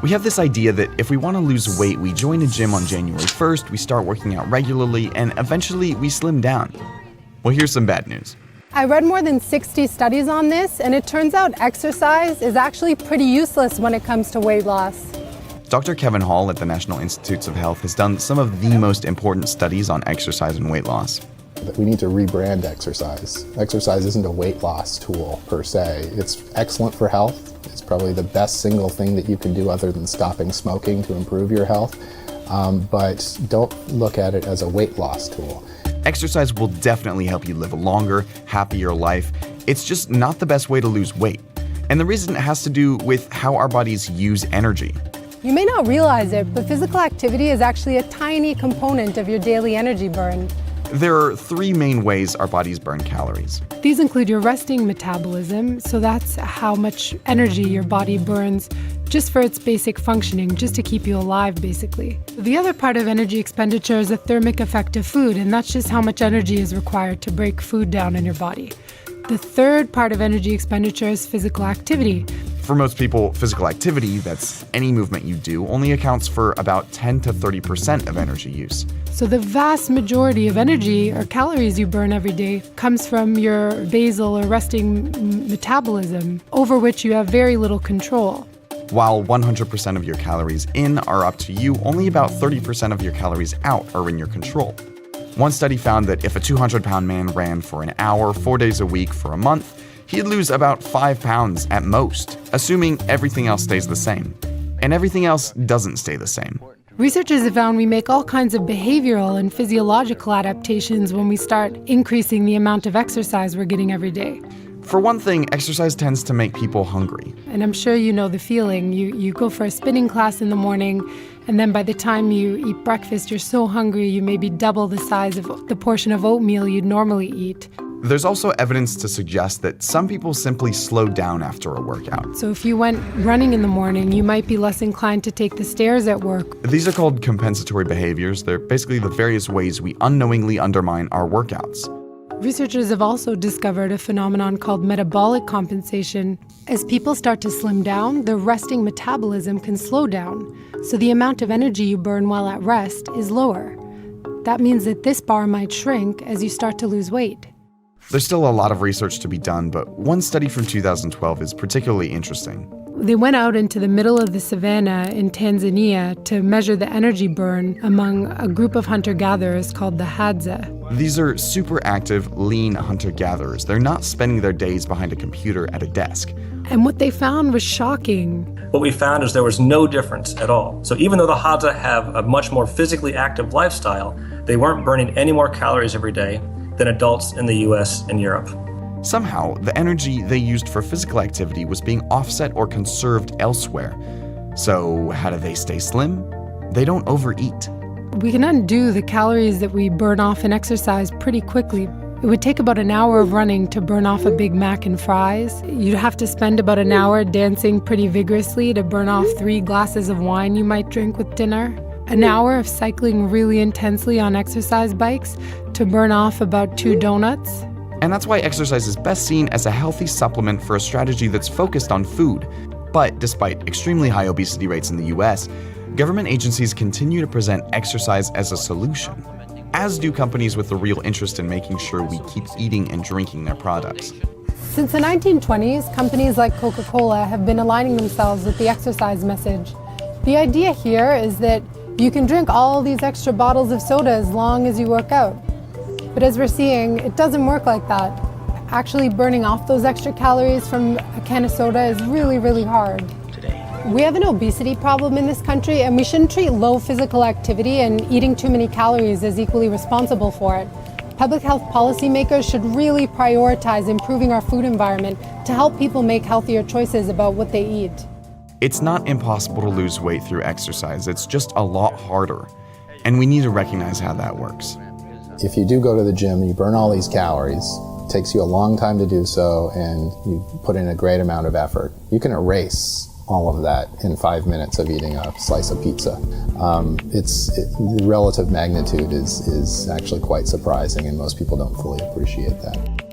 We have this idea that if we want to lose weight, we join a gym on January 1st, we start working out regularly, and eventually we slim down. Well, here's some bad news. I read more than 60 studies on this, and it turns out exercise is actually pretty useless when it comes to weight loss. Dr. Kevin Hall at the National Institutes of Health has done some of the most important studies on exercise and weight loss. We need to rebrand exercise. Exercise isn't a weight loss tool per se. It's excellent for health. It's probably the best single thing that you can do other than stopping smoking to improve your health. But don't look at it as a weight loss tool. Exercise will definitely help you live a longer, happier life. It's just not the best way to lose weight. And the reason it has to do with how our bodies use energy. You may not realize it, but physical activity is actually a tiny component of your daily energy burn. There are three main ways our bodies burn calories. These include your resting metabolism, so that's how much energy your body burns just for its basic functioning, just to keep you alive, basically. The other part of energy expenditure is the thermic effect of food, and that's just how much energy is required to break food down in your body. The third part of energy expenditure is physical activity. For most people, physical activity, that's any movement you do, only accounts for about 10 to 30% of energy use. So the vast majority of energy or calories you burn every day comes from your basal or resting metabolism, over which you have very little control. While 100% of your calories in are up to you, only about 30% of your calories out are in your control. One study found that if a 200-pound man ran for an hour, 4 days a week for a month, he'd lose about 5 pounds at most, assuming everything else stays the same. And everything else doesn't stay the same. Researchers have found we make all kinds of behavioral and physiological adaptations when we start increasing the amount of exercise we're getting every day. For one thing, exercise tends to make people hungry. And I'm sure you know the feeling. You go for a spinning class in the morning, and then by the time you eat breakfast, you're so hungry you maybe double the size of the portion of oatmeal you'd normally eat. There's also evidence to suggest that some people simply slow down after a workout. So if you went running in the morning, you might be less inclined to take the stairs at work. These are called compensatory behaviors. They're basically the various ways we unknowingly undermine our workouts. Researchers have also discovered a phenomenon called metabolic compensation. As people start to slim down, their resting metabolism can slow down, so the amount of energy you burn while at rest is lower. That means that this bar might shrink as you start to lose weight. There's still a lot of research to be done, but one study from 2012 is particularly interesting. They went out into the middle of the savannah in Tanzania to measure the energy burn among a group of hunter-gatherers called the Hadza. These are super active, lean hunter-gatherers. They're not spending their days behind a computer at a desk. And what they found was shocking. What we found is there was no difference at all. So even though the Hadza have a much more physically active lifestyle, they weren't burning any more calories every day than adults in the US and Europe. Somehow, the energy they used for physical activity was being offset or conserved elsewhere. So how do they stay slim? They don't overeat. We can undo the calories that we burn off in exercise pretty quickly. It would take about an hour of running to burn off a Big Mac and fries. You'd have to spend about an hour dancing pretty vigorously to burn off 3 glasses of wine you might drink with dinner. An hour of cycling really intensely on exercise bikes to burn off about 2 donuts. And that's why exercise is best seen as a healthy supplement for a strategy that's focused on food. But despite extremely high obesity rates in the US, government agencies continue to present exercise as a solution, as do companies with a real interest in making sure we keep eating and drinking their products. Since the 1920s, companies like Coca-Cola have been aligning themselves with the exercise message. The idea here is that you can drink all these extra bottles of soda as long as you work out. But as we're seeing, it doesn't work like that. Actually burning off those extra calories from a can of soda is really, really hard. We have an obesity problem in this country, and we shouldn't treat low physical activity and eating too many calories as equally responsible for it. Public health policymakers should really prioritize improving our food environment to help people make healthier choices about what they eat. It's not impossible to lose weight through exercise. It's just a lot harder. And we need to recognize how that works. If you do go to the gym, you burn all these calories. It takes you a long time to do so, and you put in a great amount of effort. You can erase all of that in 5 minutes of eating a slice of pizza. The relative magnitude is actually quite surprising, and most people don't fully appreciate that.